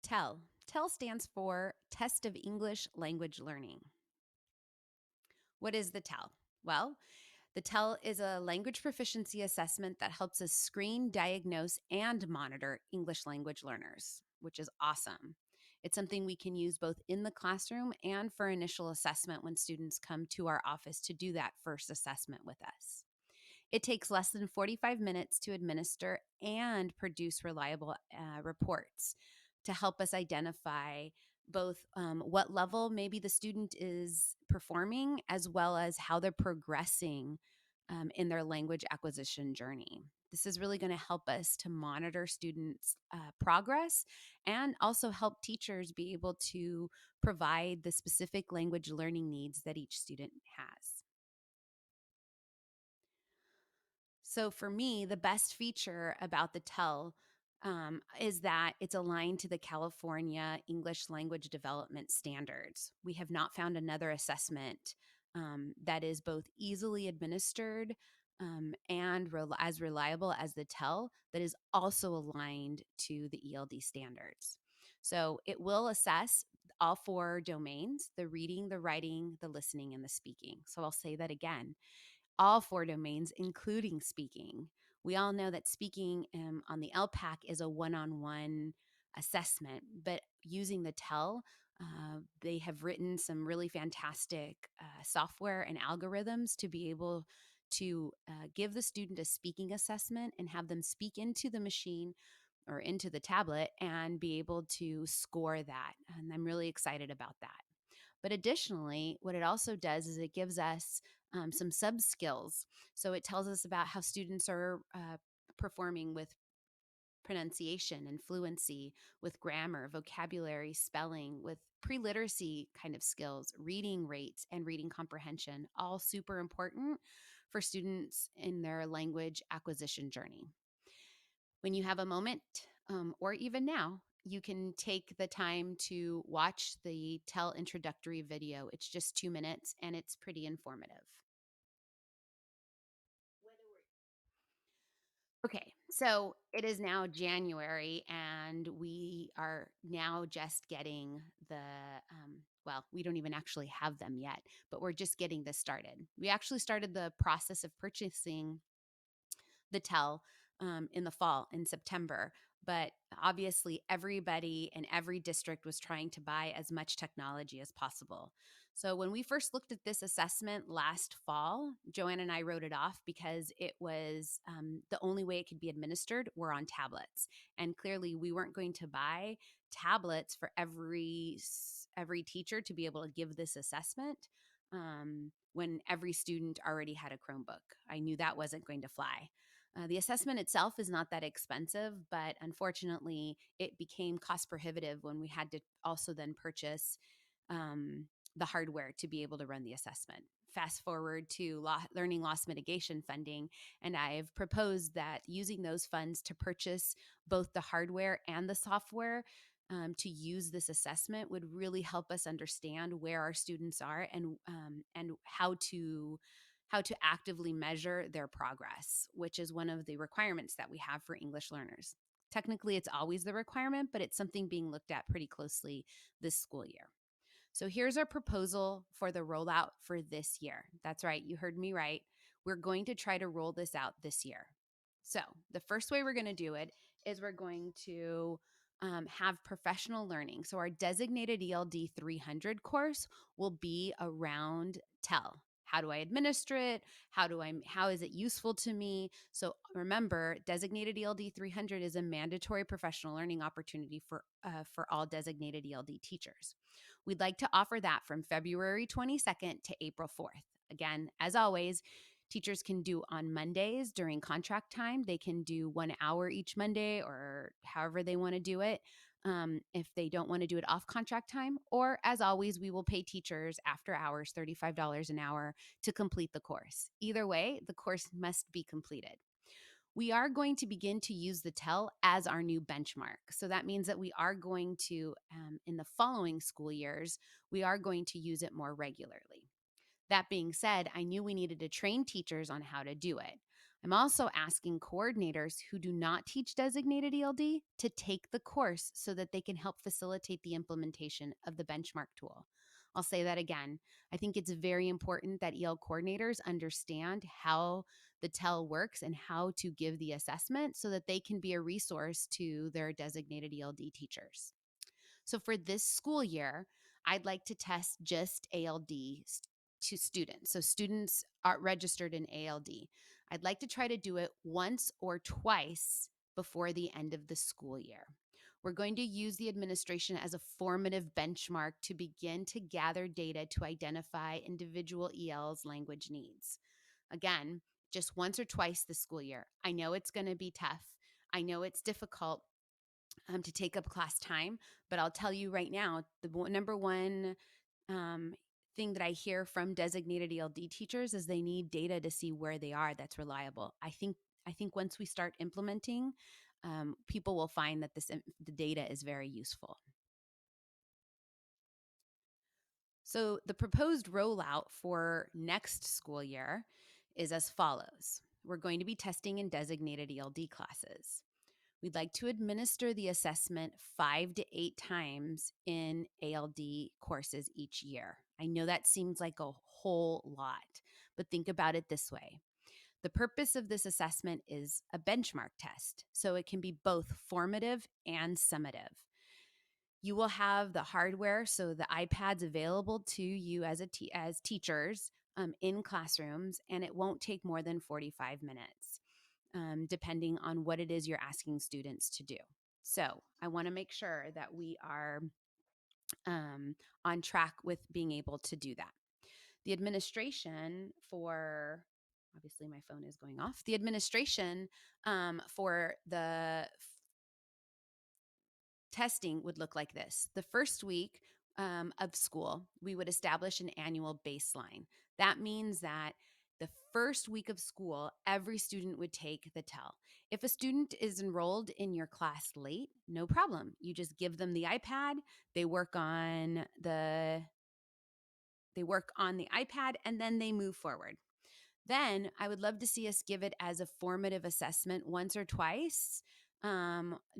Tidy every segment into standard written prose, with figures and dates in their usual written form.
TEL. TEL stands for Test of English Language Learning. What is the TEL? Well, the TEL is a language proficiency assessment that helps us screen, diagnose, and monitor English language learners, which is awesome. It's something we can use both in the classroom and for initial assessment when students come to our office to do that first assessment with us. It takes less than 45 minutes to administer and produce reliable reports to help us identify both what level maybe the student is performing as well as how they're progressing in their language acquisition journey. This is really going to help us to monitor students' progress and also help teachers be able to provide the specific language learning needs that each student has. So for me, the best feature about the TEL is that it's aligned to the California English Language Development Standards. We have not found another assessment that is both easily administered and as reliable as the TEL that is also aligned to the ELD standards. So it will assess all four domains: the reading, the writing, the listening, and the speaking. So I'll say that again: all four domains, including speaking. We all know that speaking on the LPAC is a one on one assessment, but using the TEL, they have written some really fantastic software and algorithms to be able to give the student a speaking assessment and have them speak into the machine or into the tablet and be able to score that. And I'm really excited about that. But additionally, what it also does is it gives us some sub skills. So it tells us about how students are performing with pronunciation and fluency, with grammar, vocabulary, spelling, with pre literacy kind of skills, reading rates, and reading comprehension, all super important for students in their language acquisition journey. When you have a moment, or even now, you can take the time to watch the TEL introductory video. It's just 2 minutes and it's pretty informative. Okay, so it is now January, and we are now just getting well, we don't even actually have them yet, but we're just getting this started. We actually started the process of purchasing the TEL in the fall, in September. But obviously, everybody in every district was trying to buy as much technology as possible. So when we first looked at this assessment last fall, Joanne and I wrote it off because it was the only way it could be administered were on tablets, and clearly we weren't going to buy tablets for every teacher to be able to give this assessment. When every student already had a Chromebook, I knew that wasn't going to fly. The assessment itself is not that expensive, but unfortunately, it became cost prohibitive when we had to also then purchase the hardware to be able to run the assessment. Fast forward to learning loss mitigation funding, and I've proposed that using those funds to purchase both the hardware and the software to use this assessment would really help us understand where our students are and how to actively measure their progress, which is one of the requirements that we have for English learners. Technically, it's always the requirement, but it's something being looked at pretty closely this school year. So here's our proposal for the rollout for this year. That's right, you heard me right. We're going to try to roll this out this year. So the first way we're going to do it is we're going to have professional learning. So our designated ELD 300 course will be around TEL. How do I administer it? How is it useful to me? So remember, designated ELD 300 is a mandatory professional learning opportunity for all designated ELD teachers. We'd like to offer that from February 22nd to April 4th. Again, as always, teachers can do on Mondays during contract time. They can do 1 hour each Monday or however they want to do it. If they don't want to do it off contract time, or as always, we will pay teachers after hours $35 an hour to complete the course. Either way, the course must be completed. We are going to begin to use the TEL as our new benchmark. So that means that we are going to, in the following school years, we are going to use it more regularly. That being said, I knew we needed to train teachers on how to do it. I'm also asking coordinators who do not teach designated ELD to take the course so that they can help facilitate the implementation of the benchmark tool. I'll say that again. I think it's very important that EL coordinators understand how the TEL works and how to give the assessment so that they can be a resource to their designated ELD teachers. So for this school year, I'd like to test just ALD to students. So students are registered in ALD. I'd like to try to do it once or twice before the end of the school year. We're going to use the administration as a formative benchmark to begin to gather data to identify individual EL's language needs. Again, just once or twice this school year. I know it's going to be tough. I know it's difficult to take up class time. But I'll tell you right now, the number one um, thing that I hear from designated ELD teachers is they need data to see where they are that's reliable. I think once we start implementing, people will find that the data is very useful. So the proposed rollout for next school year is as follows. We're going to be testing in designated ELD classes. We'd like to administer the assessment 5 to 8 times in ALD courses each year. I know that seems like a whole lot, but think about it this way. The purpose of this assessment is a benchmark test, so it can be both formative and summative. You will have the hardware, so the iPads available to you as teachers in classrooms, and it won't take more than 45 minutes, depending on what it is you're asking students to do. So I want to make sure that we are on track with being able to do that. The administration for obviously my phone is going off. The administration for the testing would look like this. The first week of school, we would establish an annual baseline. That means that the first week of school, every student would take the TEL. If a student is enrolled in your class late, no problem. You just give them the iPad, they work on the iPad, and then they move forward. Then I would love to see us give it as a formative assessment once or twice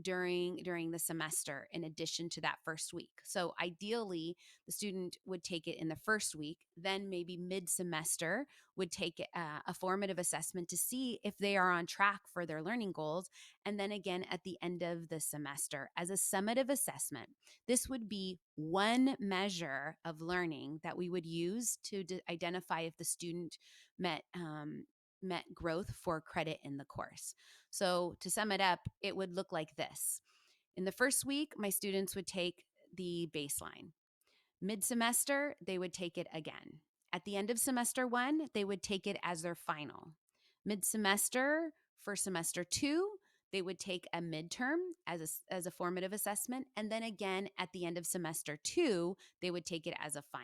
during the semester in addition to that first week. So ideally, the student would take it in the first week, then maybe mid-semester would take a formative assessment to see if they are on track for their learning goals, and then again at the end of the semester as a summative assessment. This would be one measure of learning that we would use to identify if the student met growth for credit in the course. So to sum it up, it would look like this. In the first week, my students would take the baseline. Mid-semester, they would take it again. At the end of semester 1, they would take it as their final. Mid-semester for semester 2, they would take a midterm as a formative assessment. And then again, at the end of semester 2, they would take it as a final.